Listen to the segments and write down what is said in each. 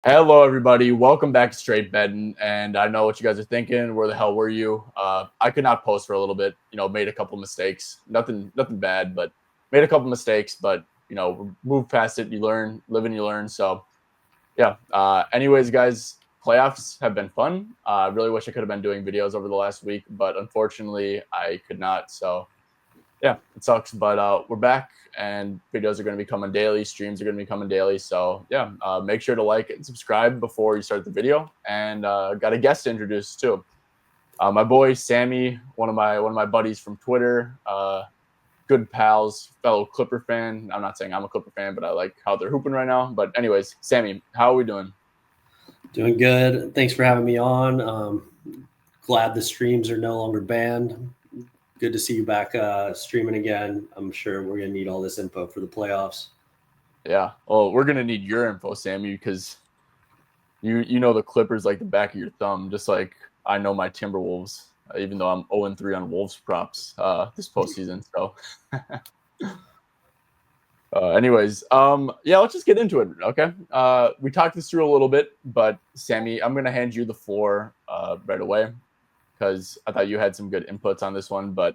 Hello, everybody. Welcome back to Straight Betting. And I know what you guys are thinking. Where the hell were you? I could not post for a little bit. Made a couple mistakes. Nothing bad, but made a couple mistakes. But move past it. You learn. Live and you learn. So yeah. Anyways, guys, playoffs have been fun. I really wish I could have been doing videos over the last week, but unfortunately, I could not. So yeah, it sucks, but we're back and videos are going to be coming daily. Streams are going to be coming daily. So yeah, make sure to like and subscribe before you start the video. And got a guest to introduce too. My boy Sammy, one of my buddies from Twitter, good pals, fellow Clipper fan. I'm not saying I'm a Clipper fan, but I like how they're hooping right now. But anyways, Sammy, how are we doing? Doing good. Thanks for having me on. Glad the streams are no longer banned. Good to see you back streaming again. I'm sure we're going to need all this info for the playoffs. Yeah. Well, we're gonna need your info, Sammy, because you know the Clippers like the back of your thumb, just like I know my Timberwolves, even though I'm 0-3 on Wolves props this postseason. So, anyways, yeah, let's just get into it. Okay. We talked this through a little bit, but Sammy, I'm gonna hand you the floor right away because I thought you had some good inputs on this one, but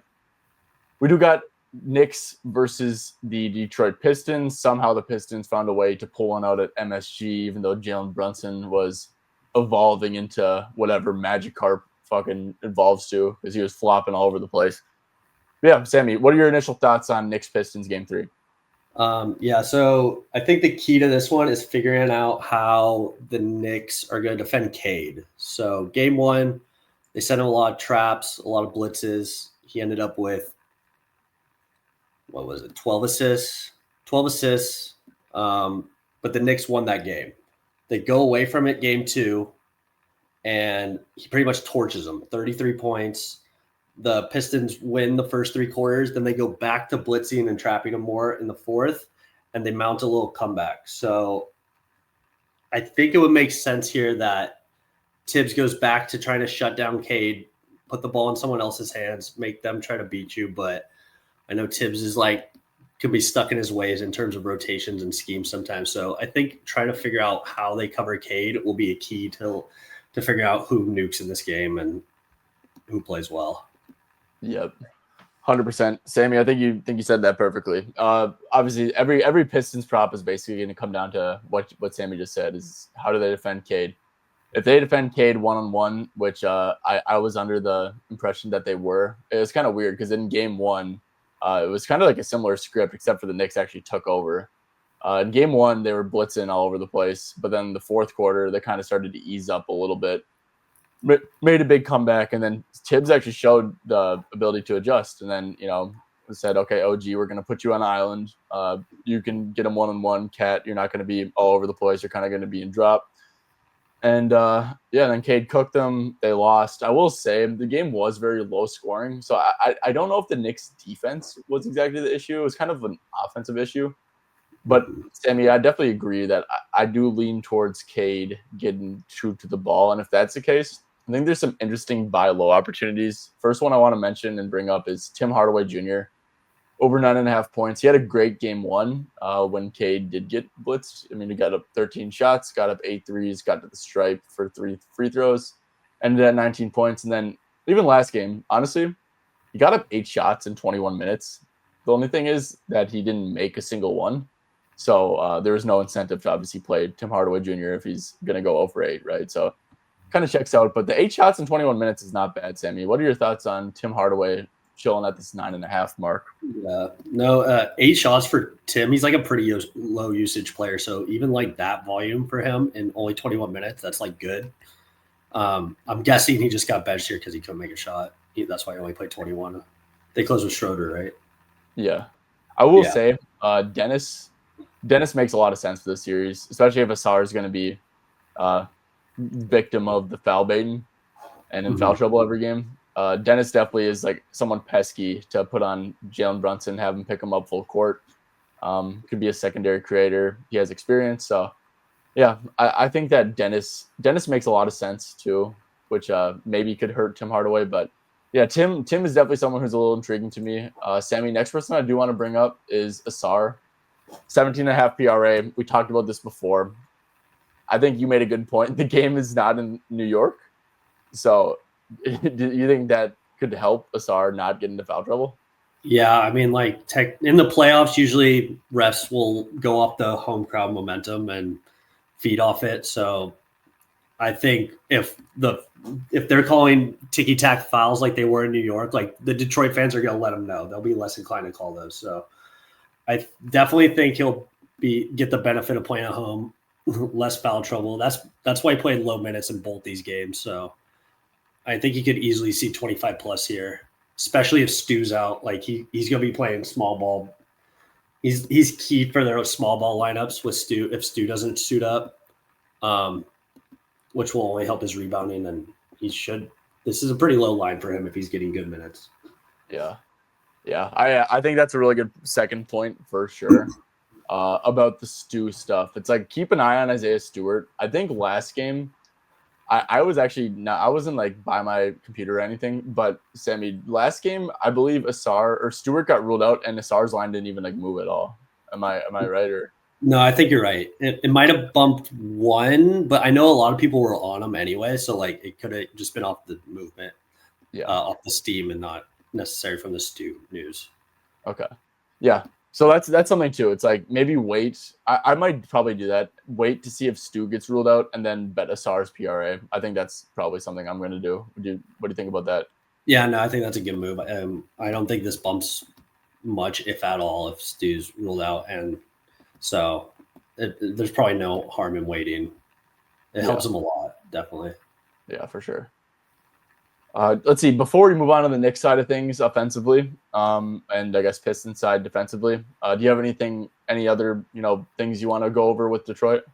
we do got Knicks versus the Detroit Pistons. Somehow the Pistons found a way to pull one out at MSG, even though Jalen Brunson was evolving into whatever Magikarp fucking evolves to, because he was flopping all over the place. But yeah, Sammy, what are your initial thoughts on Knicks Pistons game 3? So I think the key to this one is figuring out how the Knicks are going to defend Cade. So game 1, they sent him a lot of traps, a lot of blitzes. He ended up with 12 assists. But the Knicks won that game. They go away from it game 2, and he pretty much torches them. 33 points. The Pistons win the first 3 quarters. Then they go back to blitzing and trapping them more in the 4th, and they mount a little comeback. So I think it would make sense here that Tibbs goes back to trying to shut down Cade, put the ball in someone else's hands, make them try to beat you. But I know Tibbs is could be stuck in his ways in terms of rotations and schemes sometimes. So I think trying to figure out how they cover Cade will be a key to figure out who nukes in this game and who plays well. Yep. 100%. Sammy, I think you said that perfectly. Obviously, every Pistons prop is basically going to come down to what Sammy just said, is how do they defend Cade? If they defend Cade one-on-one, which I was under the impression that they were, it was kind of weird because in game 1, it was kind of like a similar script, except for the Knicks actually took over. In game 1, they were blitzing all over the place, but then the 4th quarter, they kind of started to ease up a little bit, made a big comeback, and then Tibbs actually showed the ability to adjust, and then said, okay, OG, we're going to put you on an island. You can get him one-on-one, Cat. You're not going to be all over the place. You're kind of going to be in drop. And then Cade cooked them. They lost. I will say the game was very low scoring. So I don't know if the Knicks defense was exactly the issue. It was kind of an offensive issue. But Sammy, I definitely agree that I do lean towards Cade getting true to the ball. And if that's the case, I think there's some interesting buy low opportunities. First one I want to mention and bring up is Tim Hardaway Jr. Over 9.5 points. He had a great game 1 when Cade did get blitzed. I mean, he got up 13 shots, got up 8 threes, got to the stripe for 3 free throws, ended at 19 points. And then even last game, honestly, he got up 8 shots in 21 minutes. The only thing is that he didn't make a single one. So there was no incentive to obviously play Tim Hardaway Jr. if he's going to go 0 for 8, right? So kind of checks out. But the 8 shots in 21 minutes is not bad, Sammy. What are your thoughts on Tim Hardaway chilling at this 9.5 mark? No, 8 shots for Tim. He's like a pretty low usage player. So even like that volume for him in only 21 minutes, that's like good. I'm guessing he just got benched here because he couldn't make a shot. That's why he only played 21. They closed with Schroeder, right? Yeah. I will say Dennis makes a lot of sense for this series, especially if Asar is going to be victim of the foul baiting and in foul trouble every game. Dennis definitely is like someone pesky to put on Jalen Brunson, have him pick him up full court. Could be a secondary creator. He has experience. So, yeah, I think that Dennis makes a lot of sense too, which maybe could hurt Tim Hardaway. But, yeah, Tim is definitely someone who's a little intriguing to me. Sammy, next person I do want to bring up is Asar. 17.5 PRA. We talked about this before. I think you made a good point. The game is not in New York, so do you think that could help Asar not get into foul trouble? Yeah, I mean, like in the playoffs, usually refs will go off the home crowd momentum and feed off it. So I think if they're calling ticky tack fouls like they were in New York, like the Detroit fans are going to let them know. They'll be less inclined to call those. So I definitely think he'll get the benefit of playing at home, less foul trouble. That's why he played low minutes in both these games. So I think he could easily see 25 plus here, especially if Stu's out. Like he's going to be playing small ball. He's key for their small ball lineups with Stu if Stu doesn't suit up, which will only help his rebounding. And he should. This is a pretty low line for him if he's getting good minutes. Yeah. I think that's a really good second point for sure. About the Stu stuff, it's like keep an eye on Isaiah Stewart. I think last game. I was actually not, I wasn't like by my computer or anything, but Sammy, last game, I believe Asar or Stewart got ruled out and Asar's line didn't even like move at all. Am I right? Or No, I think you're right. It might have bumped one, but I know a lot of people were on him anyway. So like it could have just been off the movement, off the steam and not necessary from the Stu news. Okay. Yeah. So that's something too. It's like maybe wait. I might probably do that. Wait to see if Stu gets ruled out and then bet Asar's PRA. I think that's probably something I'm going to do. What do you think about that? Yeah, no, I think that's a good move. I don't think this bumps much, if at all, if Stu's ruled out. And so there's probably no harm in waiting. It helps him a lot, definitely. Yeah, for sure. Let's see. Before we move on to the Knicks side of things offensively, and I guess Pistons side defensively, do you have any other things you want to go over with Detroit?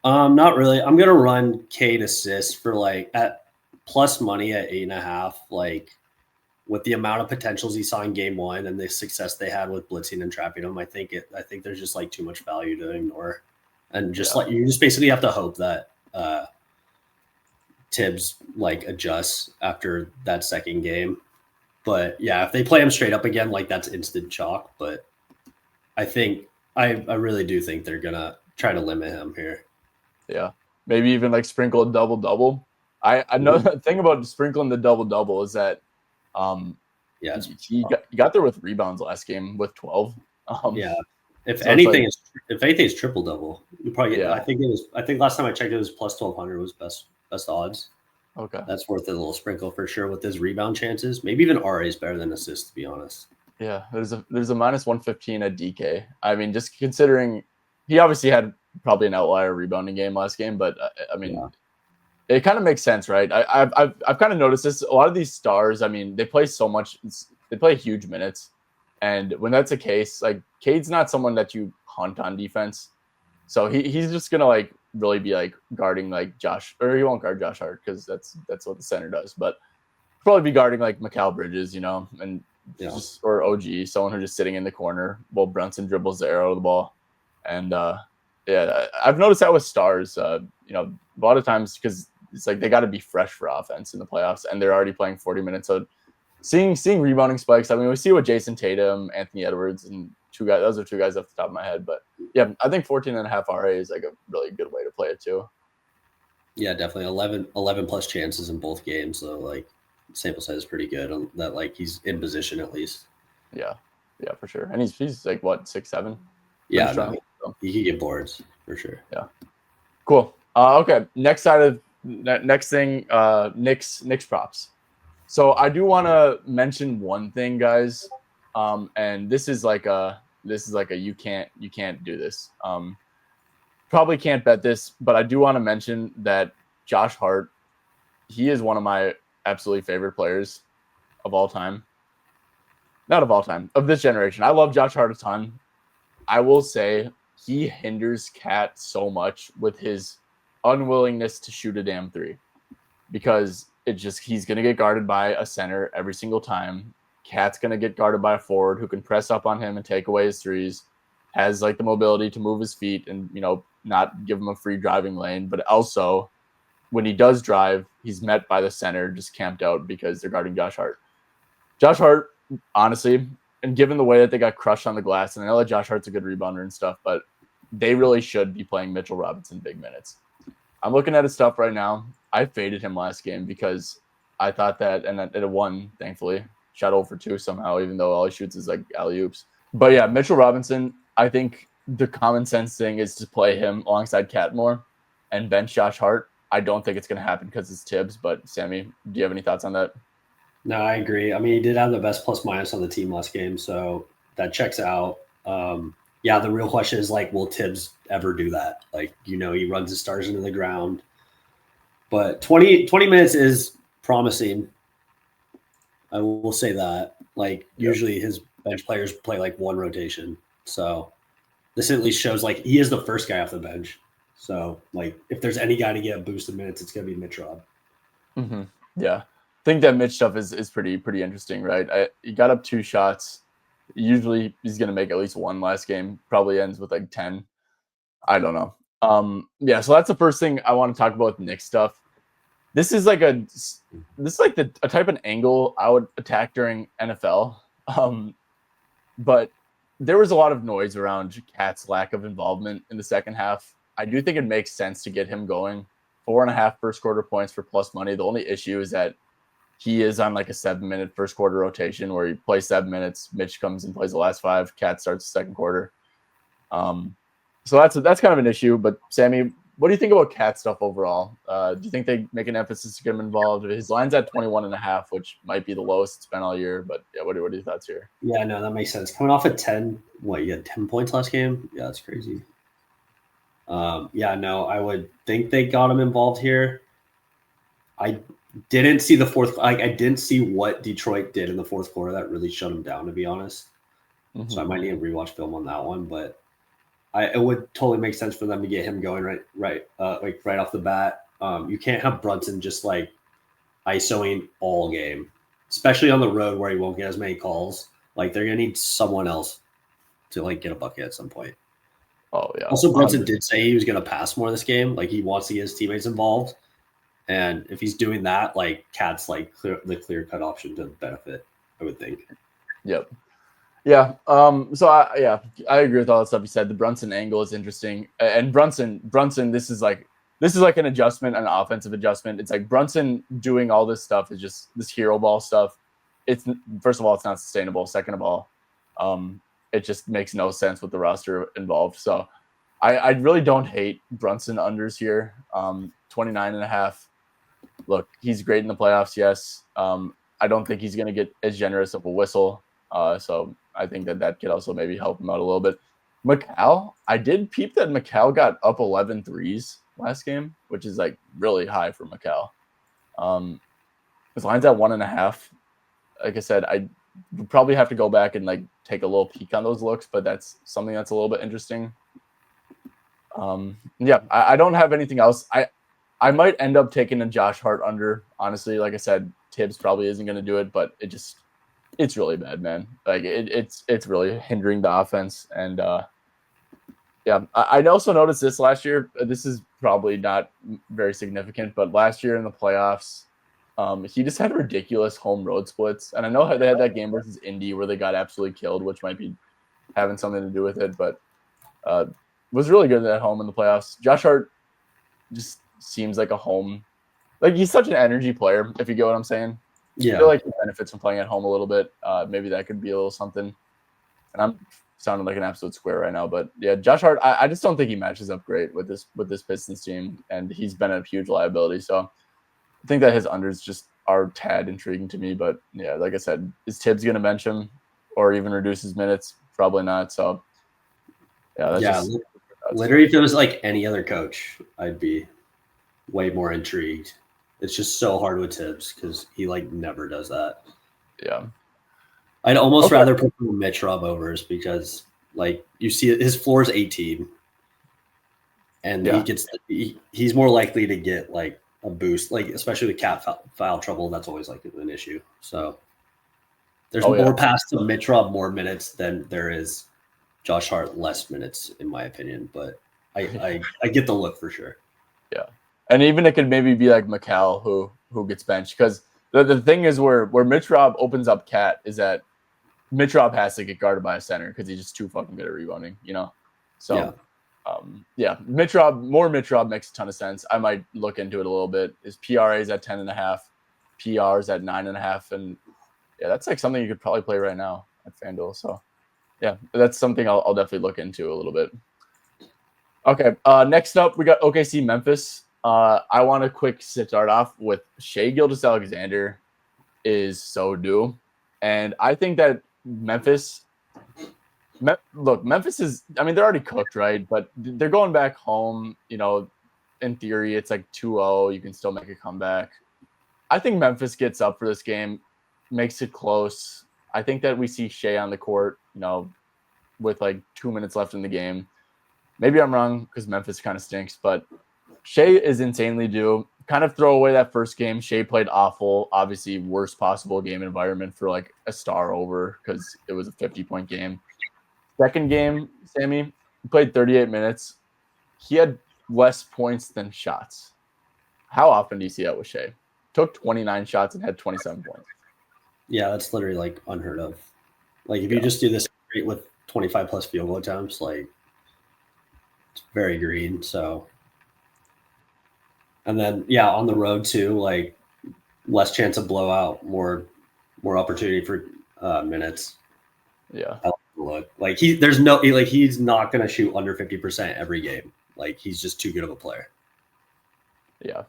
Not really. I'm gonna run Cade assists for like at plus money at 8.5. Like with the amount of potentials he saw in game one and the success they had with blitzing and trapping him, I think there's just like too much value to ignore, and just like you just basically have to hope that Tibbs like adjusts after that second game. But yeah, if they play him straight up again, like that's instant chalk. But I think I really do think they're gonna try to limit him here. Yeah, maybe even like sprinkle a double. I know the thing about sprinkling the double is that he got there with rebounds last game with 12. If anything is triple double, you probably get. I think last time I checked it was plus 1200 was best odds. Okay, that's worth a little sprinkle for sure with his rebound chances. Maybe even RA is better than assists, to be honest. Yeah, there's a minus 115 at DK. I mean, just considering he obviously had probably an outlier rebounding game last game, but I mean, it kind of makes sense, right? I've kind of noticed this. A lot of these stars, I mean, they play so much, they play huge minutes, and when that's the case, like Cade's not someone that you hunt on defense, so he's just gonna like really be like guarding like Josh, or he won't guard Josh Hart because that's what the center does, but probably be guarding like Mikal Bridges, and or OG, someone who's just sitting in the corner while Brunson dribbles the arrow of the ball, and I've noticed that with stars, a lot of times because it's like they got to be fresh for offense in the playoffs, and they're already playing 40 minutes. So seeing rebounding spikes. I mean, we see what Jason Tatum, Anthony Edwards, and those are two guys off the top of my head. But yeah, I think 14.5 RA is like a really good way to play it too. Yeah, definitely 11 plus chances in both games. So like sample size is pretty good on that. Like he's in position at least. Yeah, for sure. And he's like what 6'7". Yeah, no, he can get boards for sure. Yeah, cool. Okay, next thing, Knicks props. So I do want to mention one thing, guys, and this is like a you can't do this. Probably can't bet this, but I do want to mention that Josh Hart, he is one of my absolutely favorite players of all time. Not of all time, of this generation. I love Josh Hart a ton. I will say he hinders Cat so much with his unwillingness to shoot a damn three, because he's going to get guarded by a center every single time. Cat's going to get guarded by a forward who can press up on him and take away his threes, has like the mobility to move his feet and, not give him a free driving lane. But also when he does drive, he's met by the center just camped out because they're guarding Josh Hart. Josh Hart, honestly, and given the way that they got crushed on the glass, and I know that Josh Hart's a good rebounder and stuff, but they really should be playing Mitchell Robinson big minutes. I'm looking at his stuff right now. I faded him last game because I thought that, and it won, thankfully. Shot 0 for 2 somehow, even though all he shoots is like alley-oops. But yeah, Mitchell Robinson, I think the common sense thing is to play him alongside Catmore and bench Josh Hart. I don't think it's going to happen because it's Tibbs, but Sammy, do you have any thoughts on that? No, I agree. I mean, he did have the best plus-minus on the team last game, so that checks out. Yeah, the real question is, like, will Tibbs ever do that? Like, he runs his stars into the ground. But 20 minutes is promising. I will say that. Like, usually his bench players play like one rotation. So this at least shows like he is the first guy off the bench. So like if there's any guy to get a boost of minutes, it's gonna be Mitch Rob. Mm-hmm. Yeah. I think that Mitch stuff is pretty interesting, right? He got up 2 shots. Usually he's gonna make at least one last game. Probably ends with like 10. I don't know. Yeah, so that's the first thing I want to talk about with Knicks stuff. This is like a type of angle I would attack during NFL. But there was a lot of noise around Cat's lack of involvement in the second half. I do think it makes sense to get him going. 4.5 first quarter points for plus money. The only issue is that he is on like a 7-minute first quarter rotation where he plays 7 minutes. Mitch comes and plays the last 5. Cat starts the second quarter. So that's kind of an issue. But Sammy, what do you think about Cat stuff overall? Do you think they make an emphasis to get him involved? His line's at 21.5, which might be the lowest it's been all year. But yeah, what are your thoughts here? Yeah, no, that makes sense. Coming off at 10, you had 10 points last game? Yeah, that's crazy. Yeah, no, I would think they got him involved here. I didn't see the fourth. I didn't see what Detroit did in the fourth quarter that really shut him down, to be honest. Mm-hmm. So I might need to rewatch film on that one, but it would totally make sense for them to get him going right off the bat. You can't have Brunson just like ISOing all game, especially on the road where he won't get as many calls. Like they're gonna need someone else to like get a bucket at some point. Oh yeah. Also, Brunson did say he was gonna pass more this game. Like he wants to get his teammates involved, and if he's doing that, like Cat's like the clear cut option to benefit. I would think. Yep. Yeah. So I agree with all the stuff you said. The Brunson angle is interesting, and Brunson. This is like an adjustment, an offensive adjustment. It's like Brunson doing all this stuff is just this hero ball stuff. It's first of all, it's not sustainable. Second of all, it just makes no sense with the roster involved. So I really don't hate Brunson unders here. 29.5. Look, he's great in the playoffs. Yes. I don't think he's going to get as generous of a whistle. So I think that could also maybe help him out a little bit. Mikal, I did peep that Mikal got up 11 threes last game, which is like really high for Mikal. His line's at 1.5. Like I said, I would probably have to go back and like take a little peek on those looks, but that's something that's a little bit interesting. Yeah, I don't have anything else. I might end up taking a Josh Hart under. Honestly, like I said, Tibbs probably isn't going to do it, but it's really bad, man. Like it's really hindering the offense. And yeah, I also noticed this last year. This is probably not very significant, but last year in the playoffs, he just had ridiculous home road splits. And I know they had that game versus Indy where they got absolutely killed, which might be having something to do with it, but was really good at home in the playoffs. Josh Hart just seems like a home. Like he's such an energy player, if you get what I'm saying. Yeah. I feel like he benefits from playing at home a little bit. Maybe that could be a little something. And I'm sounding like an absolute square right now, but yeah, Josh Hart, I just don't think he matches up great with this Pistons team, and he's been a huge liability. So I think that his unders just are tad intriguing to me. But yeah, like I said, is Tibbs going to bench him or even reduce his minutes? Probably not. So yeah, literally, if it was like any other coach, I'd be way more intrigued. It's just so hard with Tibbs because he like never does that. Yeah. I'd almost rather put Mitch Rob overs because like you see his floor is 18 and he's more likely to get like a boost, like especially with Cat foul trouble. That's always like an issue. So there's more pass to Mitch Rob, more minutes than there is Josh Hart, less minutes in my opinion, but I get the look for sure. Yeah. And even it could maybe be like Mikal who gets benched because the thing is where Mitch Rob opens up Cat is that Mitch Rob has to get guarded by a center because he's just too fucking good at rebounding, you know? So Yeah, more Mitrov makes a ton of sense. I might look into it a little bit. His PRA is at 10.5, PRs at 9.5, and yeah, that's like something you could probably play right now at FanDuel. So yeah, that's something I'll definitely look into a little bit. Okay, next up we got OKC Memphis. I want to quick start off with Shai Gilgeous-Alexander is so due, and I think that Memphis is, I mean, they're already cooked, right? But they're going back home. In theory, it's like 2-0. You can still make a comeback. I think Memphis gets up for this game, makes it close. I think that we see Shai on the court, with like 2 minutes left in the game. Maybe I'm wrong because Memphis kind of stinks, but Shai is insanely due. Kind of throw away that first game. Shai played awful. Obviously, worst possible game environment for like a star over because it was a 50-point game. Second game, Sammy, he played 38 minutes. He had less points than shots. How often do you see that with Shai? Took 29 shots and had 27 points. Yeah, that's literally like unheard of. Like if you just do this with 25 plus field goal attempts, like it's very green. So, and then on the road too, like less chance of blowout, more opportunity for minutes. Yeah. I like the look. Like he's not going to shoot under 50% every game. Like he's just too good of a player. Yeah.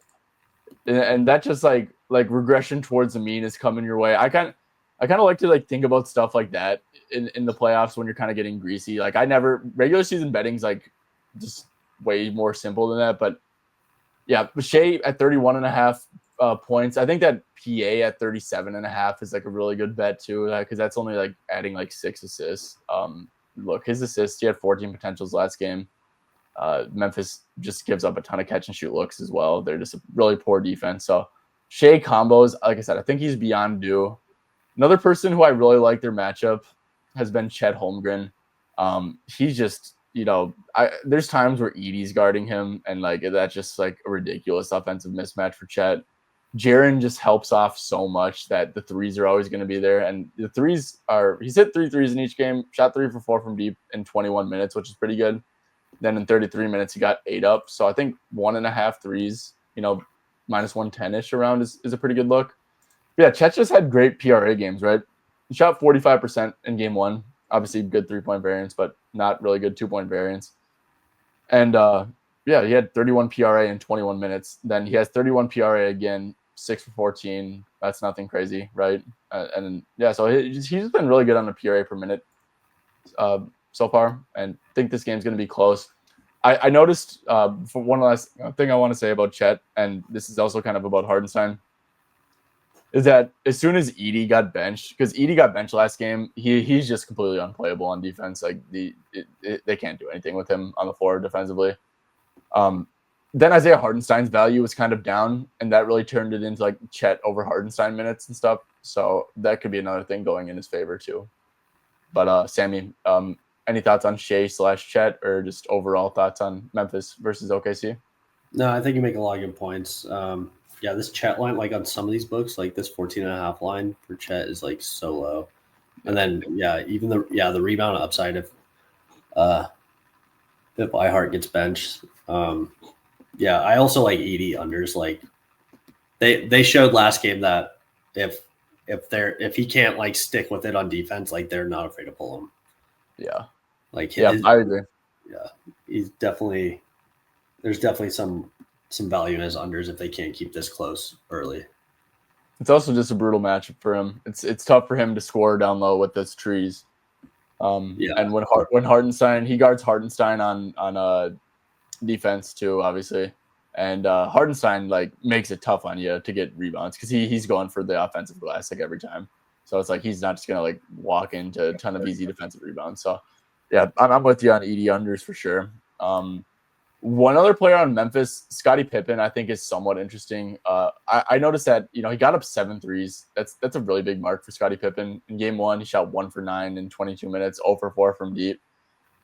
And that just like regression towards the mean is coming your way. I kind of like to like think about stuff like that in the playoffs when you're kind of getting greasy. Like regular season betting's like just way more simple than that. But yeah, Shai at 31.5 points. I think that PA at 37.5 is like a really good bet too, because that's only like adding like 6 assists. Look, his assists, he had 14 potentials last game. Memphis just gives up a ton of catch and shoot looks as well. They're just a really poor defense. So Shai combos, like I said, I think he's beyond due. Another person who I really like their matchup has been Chet Holmgren. He's just, there's times where Edie's guarding him, and like that's just like a ridiculous offensive mismatch for Chet. Jaren just helps off so much that the threes are always going to be there. And the threes he's hit 3 threes in each game, shot 3 for 4 from deep in 21 minutes, which is pretty good. Then in 33 minutes, he got 8 up. So I think 1.5 threes, minus 110-ish around is a pretty good look. But yeah, Chet just had great PRA games, right? He shot 45% in game 1. Obviously, good 3-point variance, but not really good 2-point variance. And he had 31 PRA in 21 minutes. Then he has 31 PRA again, 6 for 14. That's nothing crazy, right? So he's just been really good on the PRA per minute so far, and think this game's going to be close. I noticed for one last thing I want to say about Chet, and this is also kind of about Hardenstein, is that as soon as Edie got benched, because Edie got benched last game, he's just completely unplayable on defense. Like they can't do anything with him on the floor defensively. Then Isaiah Hardenstein's value was kind of down, and that really turned it into like Chet over Hardenstein minutes and stuff. So that could be another thing going in his favor too. But Sammy, any thoughts on Shai/Chet, or just overall thoughts on Memphis versus OKC? No, I think you make a lot of good points. This Chet line, like on some of these books, like this 14.5 line for Chet is like so low. And then even the rebound upside if Ihart gets benched. I also like 80 unders. Like they showed last game that if he can't like stick with it on defense, like they're not afraid to pull him. Yeah. I agree. Yeah. There's definitely some value in his unders if they can't keep this close early. It's also just a brutal matchup for him. It's tough for him to score down low with those trees. And when Hardenstein, he guards Hardenstein on defense too, obviously. And Hardenstein like makes it tough on you to get rebounds because he's going for the offensive glass like every time. So it's like he's not just gonna like walk into a ton of easy defensive rebounds. So yeah, I'm with you on ED unders for sure. One other player on Memphis, Scottie Pippen, I think is somewhat interesting. I noticed that he got up 7 threes. That's a really big mark for Scottie Pippen. In game 1, he shot 1 for 9 in 22 minutes, 0 for 4 from deep.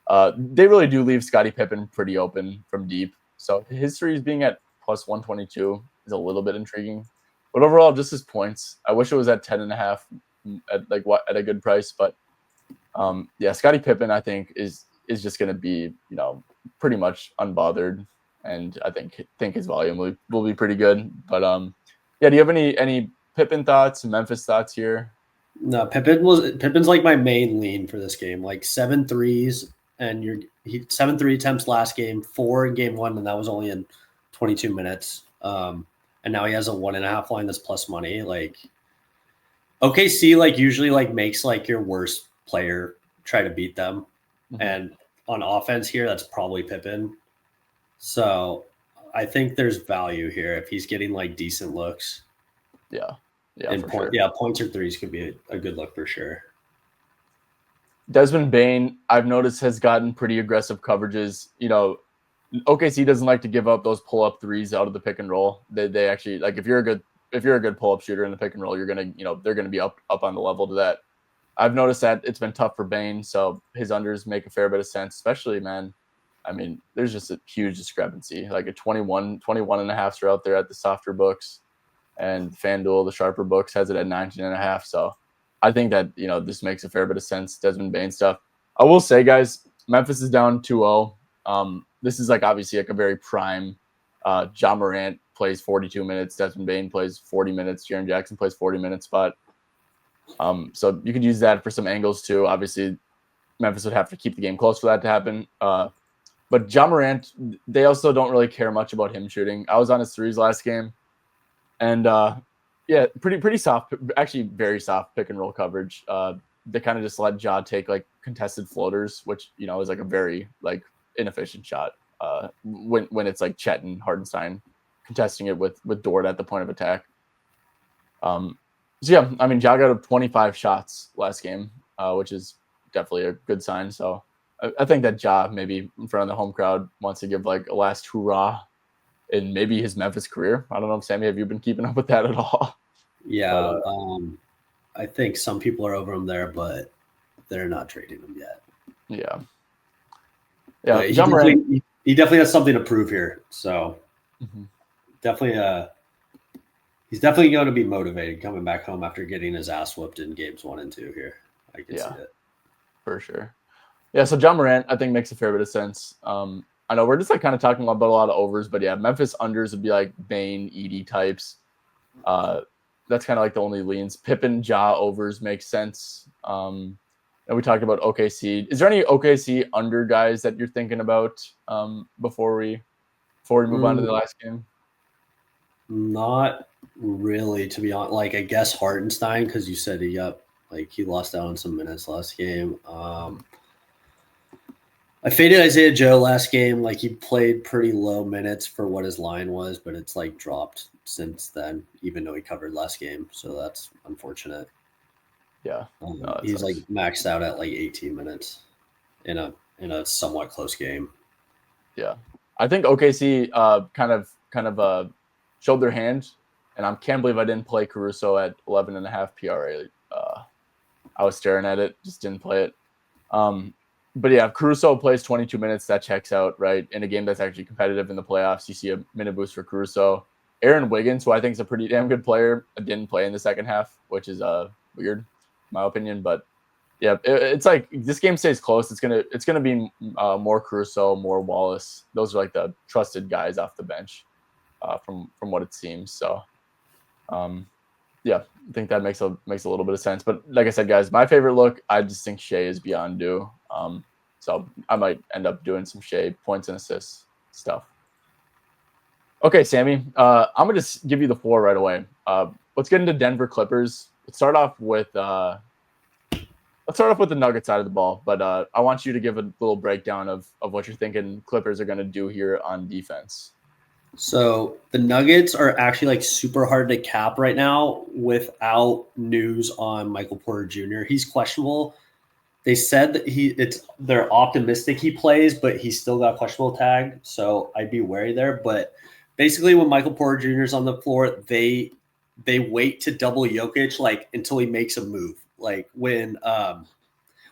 They really do leave Scottie Pippen pretty open from deep. So his threes being at plus 122 is a little bit intriguing. But overall, just his points. I wish it was at 10.5 at a good price. But Scottie Pippen, I think, is just going to be pretty much unbothered, and I think his volume will be pretty good. But yeah, do you have any Pippen thoughts, Memphis thoughts here? No, Pippen's like my main lean for this game. Like 7 threes, and he 7 3 attempts last game, 4 in game 1, and that was only in 22 minutes. And now he has a 1.5 line that's plus money. Like OKC, like usually like makes like your worst player try to beat them, and on offense here, that's probably Pippen. So I think there's value here if he's getting like decent looks. Yeah, And for sure. Yeah, points or threes could be a good look for sure. Desmond Bane, I've noticed, has gotten pretty aggressive coverages. You know, OKC doesn't like to give up those pull up threes out of the pick and roll. They actually like if you're a good pull up shooter in the pick and roll, they're gonna be up on the level to that. I've noticed that it's been tough for Bane, so his unders make a fair bit of sense, especially, man. I mean, there's just a huge discrepancy. Like a 21 and a half are out there at the softer books, and FanDuel, the sharper books, has it at 19 and a half. So I think that, this makes a fair bit of sense, Desmond Bane stuff. I will say, guys, Memphis is down 2-0. This is like obviously like a very prime. Ja Morant plays 42 minutes. Desmond Bane plays 40 minutes. Jaren Jackson plays 40 minutes spot. So you could use that for some angles too. Obviously, Memphis would have to keep the game close for that to happen. But Ja Morant, they also don't really care much about him shooting. I was on his threes last game, and yeah, pretty soft, actually very soft pick and roll coverage. They kind of just let Ja take like contested floaters, which is like a very like inefficient shot. When it's like Chet and Hardenstein contesting it with Dort at the point of attack. So yeah, I mean, Ja got up 25 shots last game, which is definitely a good sign. So I think that Ja maybe in front of the home crowd wants to give like a last hurrah in maybe his Memphis career. I don't know, Sammy, have you been keeping up with that at all? Yeah, I think some people are over him there, but they're not trading him yet. Yeah. He definitely has something to prove here. So definitely, he's definitely going to be motivated coming back home after getting his ass whooped in games 1 and 2 here. I can see it. For sure. Yeah, so Ja Morant, I think, makes a fair bit of sense. I know we're just like kind of talking about a lot of overs, but yeah, Memphis unders would be like Bane, Edie types. That's kind of like the only leans. Pippen, Ja overs makes sense. And we talked about OKC. Is there any OKC under guys that you're thinking about before we move on to the last game? Not really, to be honest. Like I guess Hartenstein, because you said he lost out on some minutes last game. I faded Isaiah Joe last game. Like he played pretty low minutes for what his line was, but it's like dropped since then, even though he covered last game. So that's unfortunate. Yeah. He's like maxed out at like 18 minutes in a somewhat close game. Yeah. I think OKC kind of showed their hand, and I can't believe I didn't play Caruso at 11.5 PRA. I was staring at it, just didn't play it. But yeah, if Caruso plays 22 minutes, that checks out, right? In a game that's actually competitive in the playoffs, you see a minute boost for Caruso. Aaron Wiggins, who I think is a pretty damn good player, didn't play in the second half, which is weird, in my opinion. But yeah, it's like this game stays close. It's gonna be more Caruso, more Wallace. Those are like the trusted guys off the bench, from what it seems. So, yeah, I think that makes a little bit of sense. But like I said, guys, my favorite look, I just think Shea is beyond due. So I might end up doing some Shea points and assists stuff. Okay, Sammy, I'm gonna just give you the floor right away. Let's get into Denver Clippers. Let's start off with the Nuggets side of the ball, but I want you to give a little breakdown of what you're thinking Clippers are going to do here on defense. So the Nuggets are actually like super hard to cap right now without news on Michael Porter Jr. He's questionable. They said that they're optimistic he plays, but he's still got questionable tag. So I'd be wary there. But basically when Michael Porter Jr. is on the floor, they wait to double Jokic like until he makes a move. Like when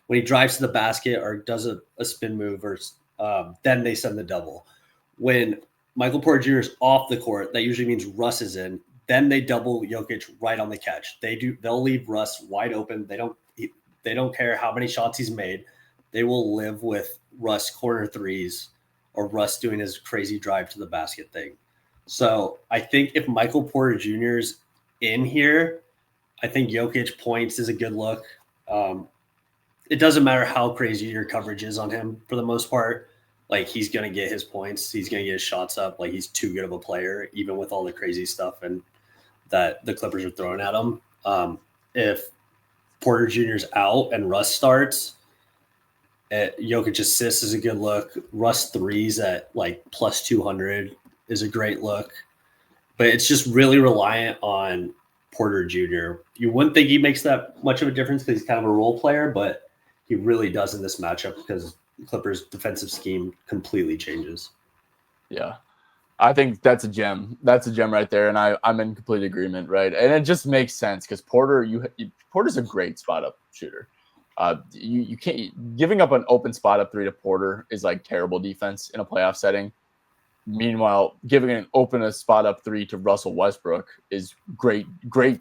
he drives to the basket or does a spin move, or then they send the double. When Michael Porter Jr. is off the court, that usually means Russ is in. Then they double Jokic right on the catch. They'll leave Russ wide open. They don't care how many shots he's made. They will live with Russ corner threes or Russ doing his crazy drive to the basket thing. So I think if Michael Porter Jr. is in here, I think Jokic points is a good look. It doesn't matter how crazy your coverage is on him for the most part. Like, he's going to get his points. He's going to get his shots up. Like, he's too good of a player, even with all the crazy stuff and that the Clippers are throwing at him. If Porter Jr.'s out and Russ starts, Jokic assists is a good look. Russ threes at like plus 200 is a great look. But it's just really reliant on Porter Jr. You wouldn't think he makes that much of a difference because he's kind of a role player, but he really does in this matchup because the Clippers' defensive scheme completely changes. Yeah. I think that's a gem. That's a gem right there, and I'm in complete agreement, right? And it just makes sense because Porter's a great spot up shooter. You can't giving up an open spot up three to Porter is like terrible defense in a playoff setting. Meanwhile, giving a spot up three to Russell Westbrook is great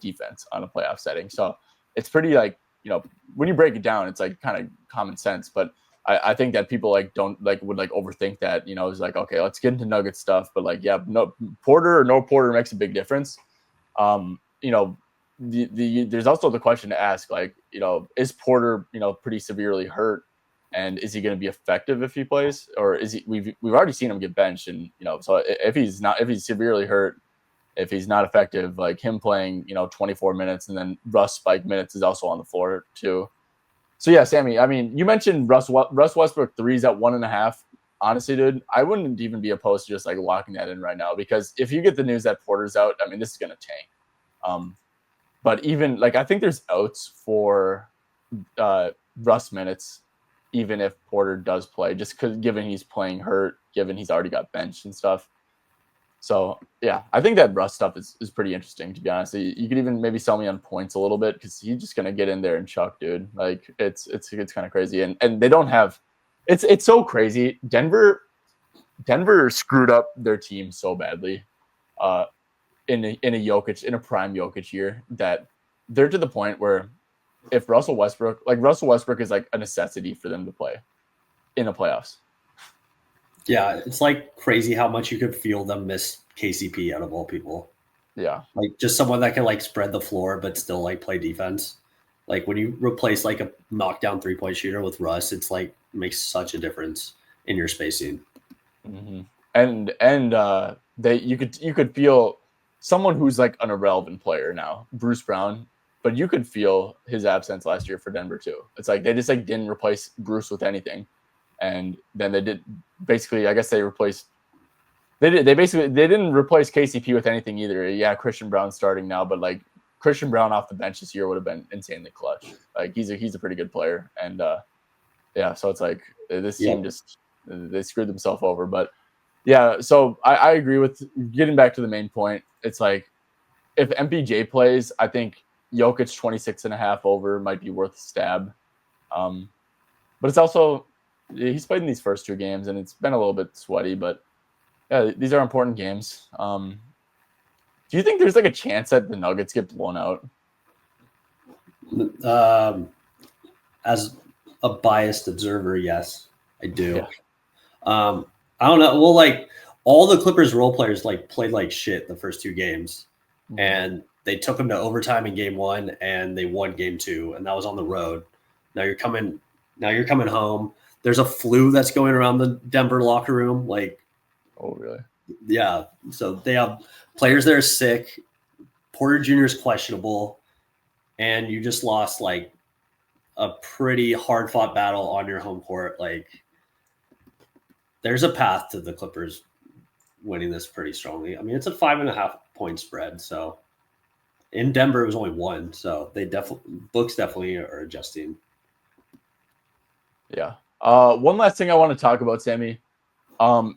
defense on a playoff setting. So it's pretty like, when you break it down, it's like kind of common sense, but I think that people would overthink that, it's like, okay, let's get into Nugget stuff. But like, yeah, no Porter or no Porter makes a big difference. There's also the question to ask, like, is Porter, pretty severely hurt, and is he going to be effective if he plays, or is he? We've already seen him get benched, and so if he's severely hurt, if he's not effective, like him playing 24 minutes and then Russ spike minutes is also on the floor too. So yeah, Sammy, I mean, you mentioned Russ Westbrook threes at 1.5. Honestly, dude, I wouldn't even be opposed to just like locking that in right now, because if you get the news that Porter's out, I mean, this is going to tank. But even like, I think there's outs for Russ minutes, even if Porter does play, just because given he's playing hurt, given he's already got benched and stuff. So yeah, I think that Russ stuff is pretty interesting, to be honest. You could even maybe sell me on points a little bit, because he's just gonna get in there and chuck, dude. Like it's kind of crazy, and they don't have. It's so crazy. Denver screwed up their team so badly, in a prime Jokic year, that they're to the point where if Russell Westbrook is like a necessity for them to play in the playoffs. Yeah, it's like crazy how much you could feel them miss KCP out of all people. Yeah. Like just someone that can like spread the floor but still like play defense. Like when you replace like a knockdown 3-point shooter with Russ, it's like makes such a difference in your spacing. Mm-hmm. And you could feel someone who's like an irrelevant player now, Bruce Brown, but you could feel his absence last year for Denver too. It's like they just like didn't replace Bruce with anything. And then they did basically, I guess they replaced. They didn't replace KCP with anything either. Yeah, Christian Brown's starting now, but like Christian Brown off the bench this year would have been insanely clutch. Like he's a pretty good player, and yeah, so it's like this team just they screwed themselves over. But yeah, so I agree with getting back to the main point. It's like if MPJ plays, I think Jokic 26.5 over might be worth a stab. But it's also. He's played in these first two games, and it's been a little bit sweaty, but yeah, these are important games. Do you think there's like a chance that the Nuggets get blown out? As a biased observer, yes, I do. Yeah. I don't know. Well, like all the Clippers role players like played like shit the first two games, and they took them to overtime in game one, and they won game two, and that was on the road. Now you're coming home. There's a flu that's going around the Denver locker room. Like, oh, really? Yeah. So they have players that are sick. Porter Jr. is questionable. And you just lost like a pretty hard fought battle on your home court. Like, there's a path to the Clippers winning this pretty strongly. I mean, it's a 5.5 point spread. So in Denver, it was only 1. So books definitely are adjusting. Yeah. One last thing I want to talk about, Sammy.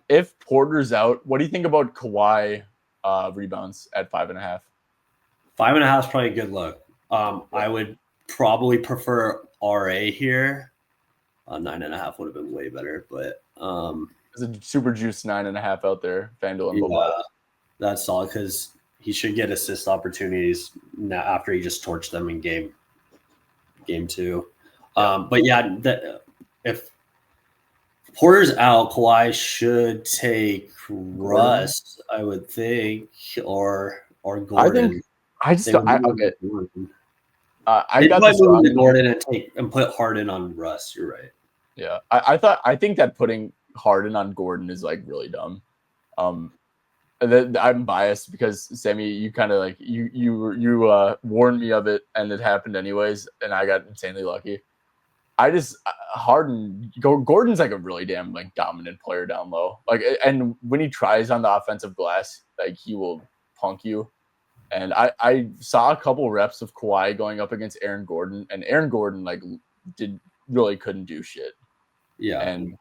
If Porter's out, what do you think about Kawhi rebounds at 5.5? 5.5 is probably a good look. I would probably prefer RA here. 9.5 would have been way better, but there's a super juice 9.5 out there. FanDuel and yeah, that's solid because he should get assist opportunities now after he just torched them in game 2. But yeah, if Porter's out. Kawhi should take Russ, I would think, or I think Gordon. I just They would move okay. Gordon. I They'd got probably this move wrong. him to Gordon and put Harden on Russ. You're right. Yeah, I think that putting Harden on Gordon is like really dumb. I'm biased because Sammy, you kind of like you warned me of it, and it happened anyways, and I got insanely lucky. I just Gordon's like a really damn like dominant player down low. Like, and when he tries on the offensive glass, like he will punk you. And I saw a couple reps of Kawhi going up against Aaron Gordon, and Aaron Gordon like couldn't do shit. Yeah. And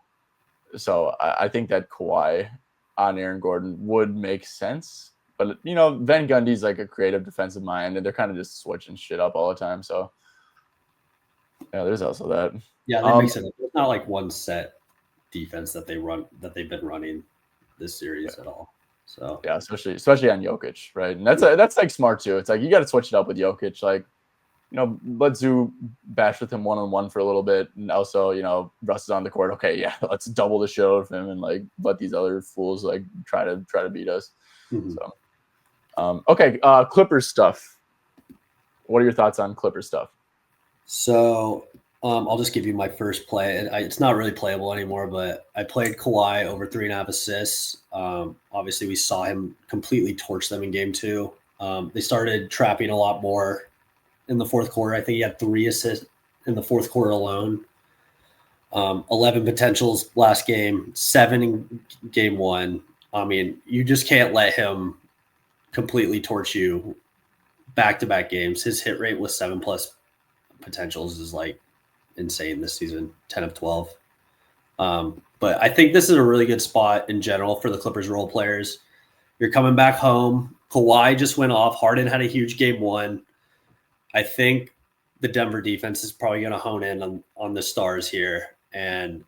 so I think that Kawhi on Aaron Gordon would make sense. But Van Gundy's like a creative defensive mind, and they're kind of just switching shit up all the time. So yeah, there's also that. Yeah, that makes sense. It's not like one set defense that they've been running this series at all. So yeah, especially on Jokic, right? And that's like smart too. It's like you got to switch it up with Jokic. Like, let Zoo bash with him one-on-one for a little bit, and also Russ is on the court. Okay, yeah, let's double the show of him and like let these other fools like try to beat us. mm-hmm. So, okay, Clippers stuff. What are your thoughts on Clippers stuff? So I'll just give you my first play. It's not really playable anymore, but I played Kawhi over 3.5 assists. Obviously, we saw him completely torch them in game 2. They started trapping a lot more in the fourth quarter. I think he had 3 assists in the fourth quarter alone. 11 potentials last game, 7 in game 1. I mean, you just can't let him completely torch you back-to-back games. His hit rate with 7+ potentials is like insane this season, 10 of 12. But I think this is a really good spot in general for the Clippers role players. You're coming back home. Kawhi just went off. Harden had a huge game 1. I think the Denver defense is probably going to hone in on the stars here. And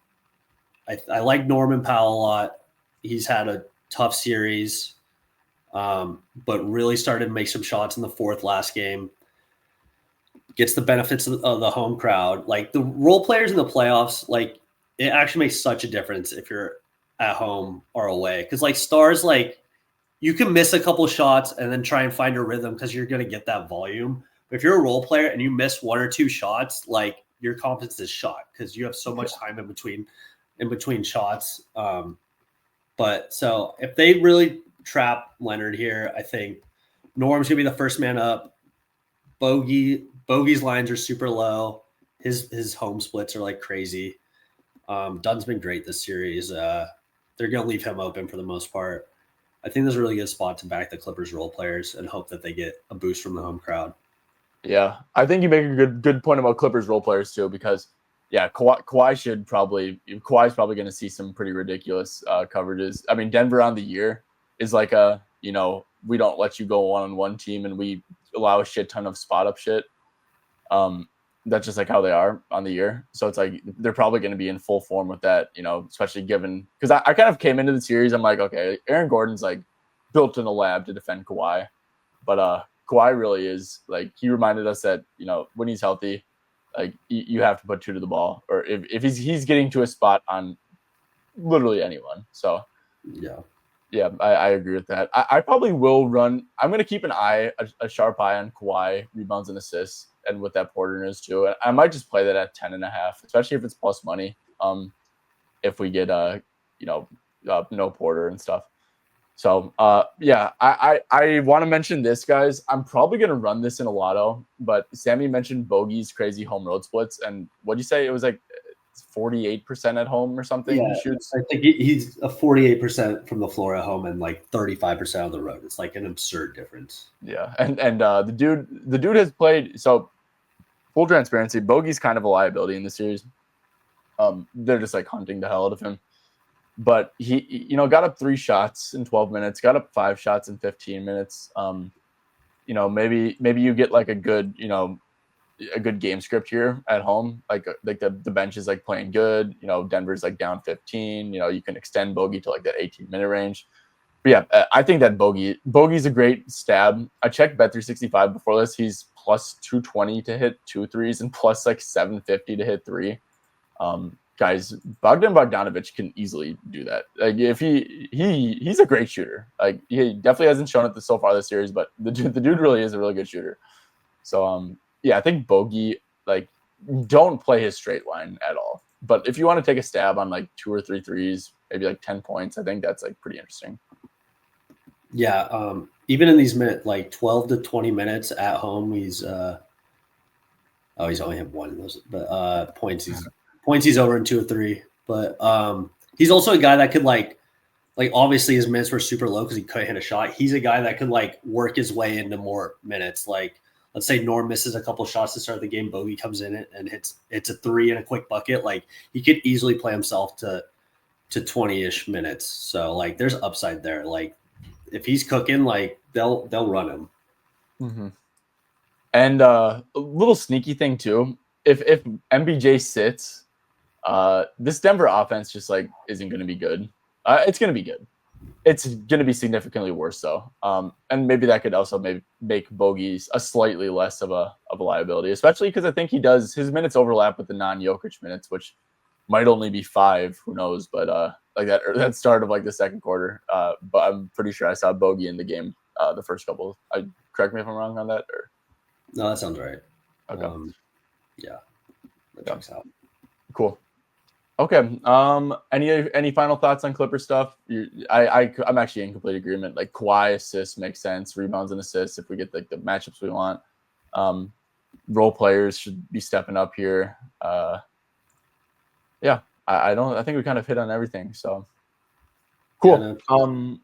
I like Norman Powell a lot. He's had a tough series, but really started to make some shots in the fourth last game. Gets the benefits of the home crowd. Like the role players in the playoffs, like it actually makes such a difference if you're at home or away. Because like stars, like you can miss a couple shots and then try and find a rhythm because you're going to get that volume. But if you're a role player and you miss 1 or 2 shots, like your confidence is shot because you have so much time in between shots. But so if they really trap Leonard here, I think Norm's gonna be the first man up. Bogey's lines are super low. His home splits are like crazy. Dunn's been great this series. They're gonna leave him open for the most part. I think there's a really good spot to back the Clippers role players and hope that they get a boost from the home crowd. Yeah, I think you make a good point about Clippers role players too, because Kawhi's probably going to see some pretty ridiculous coverages. I mean, Denver on the year is like we don't let you go one-on-one team and we allow a shit ton of spot up shit. That's just like how they are on the year. So it's like they're probably going to be in full form with that, especially given because I kind of came into the series. I'm like, okay, Aaron Gordon's like built in a lab to defend Kawhi, but Kawhi really is like he reminded us that when he's healthy, like you have to put 2 to the ball, or if he's getting to a spot on literally anyone. So yeah, I agree with that. I probably will run. I'm gonna keep a sharp eye on Kawhi rebounds and assists, and what that Porter is too. I might just play that at 10.5, especially if it's plus money. If we get no Porter and stuff. So, I want to mention this, guys. I'm probably going to run this in a lotto, but Sammy mentioned Bogey's crazy home road splits. And what'd you say? It was like 48% at home or something? Yeah, he shoots? I think he's a 48% from the floor at home and like 35% on the road. It's like an absurd difference. Yeah. And the dude has played. So, full transparency, Bogey's kind of a liability in the series. They're just like hunting the hell out of him. But he, got up 3 shots in 12 minutes, got up 5 shots in 15 minutes. Maybe you get like a good game script here at home. Like the bench is like playing good. Denver's like down 15. You can extend Bogey to like that 18-minute range. But yeah, I think that Bogey's a great stab. I checked Bet365 before this. He's plus 220 to hit 2 threes and plus like 750 to hit 3. guys, Bogdan Bogdanovic can easily do that. Like if he's a great shooter. Like he definitely hasn't shown it so far this series, but the dude really is a really good shooter. So yeah, I think Bogey, like, don't play his straight line at all. But if you want to take a stab on like 2 or 3 threes, maybe like 10 points, I think that's like pretty interesting. Yeah, even in these minutes, like 12 to 20 minutes at home, he's only had one of those, but points he's over in 2 or 3. But he's also a guy that could like obviously his minutes were super low because he couldn't hit a shot. He's a guy that could like work his way into more minutes. Like let's say Norm misses a couple shots to start the game, Bogey comes in and hits a 3 and a quick bucket. Like he could easily play himself to 20-ish minutes. So like there's upside there. Like if he's cooking, like they'll run him. Mm-hmm. And a little sneaky thing too, if MBJ sits, this Denver offense just like isn't going to be good. It's going to be good. It's going to be significantly worse though. And maybe that could also maybe make Bogey a slightly less of a liability, especially because I think his minutes overlap with the non-Jokic minutes, which might only be 5. Who knows? But like that start of like the second quarter. But I'm pretty sure I saw Bogey in the game the first couple. Correct me if I'm wrong on that. Or no, that sounds right. Okay. Yeah, that checks out. Cool. Okay. Any final thoughts on Clipper stuff? I'm actually in complete agreement. Like Kawhi assists makes sense. Rebounds and assists if we get the matchups we want. Role players should be stepping up here. Yeah. I think we kind of hit on everything. So cool. Yeah, no.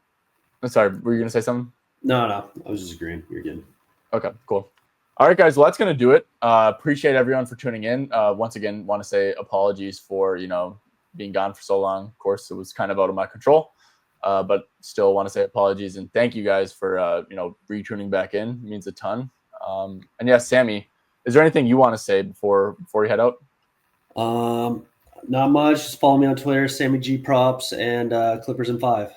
I'm sorry. Were you gonna say something? No. I was just agreeing. You're good. Okay. Cool. All right, guys. Well, that's going to do it. Appreciate everyone for tuning in. Once again, want to say apologies for, being gone for so long. Of course, it was kind of out of my control, but still want to say apologies and thank you guys for, retuning back in. It means a ton. And yeah, Sammy, is there anything you want to say before you head out? Not much. Just follow me on Twitter, Sammy G Props, and Clippers in 5.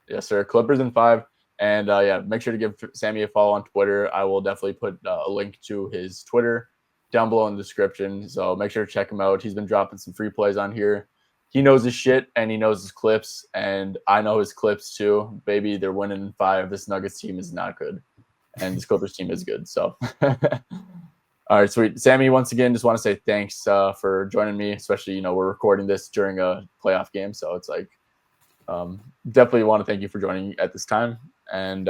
Yes, sir. Clippers in 5. And yeah, make sure to give Sammy a follow on Twitter. I will definitely put a link to his Twitter down below in the description. So make sure to check him out. He's been dropping some free plays on here. He knows his shit and he knows his clips. And I know his clips too. Baby, they're winning in 5. This Nuggets team is not good. And this Clippers team is good. So, all right, sweet. Sammy, once again, just want to say thanks for joining me, especially, we're recording this during a playoff game. So it's like, definitely want to thank you for joining at this time. And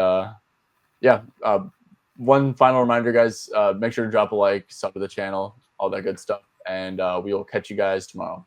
one final reminder, guys, make sure to drop a like, sub to the channel, all that good stuff. And we will catch you guys tomorrow.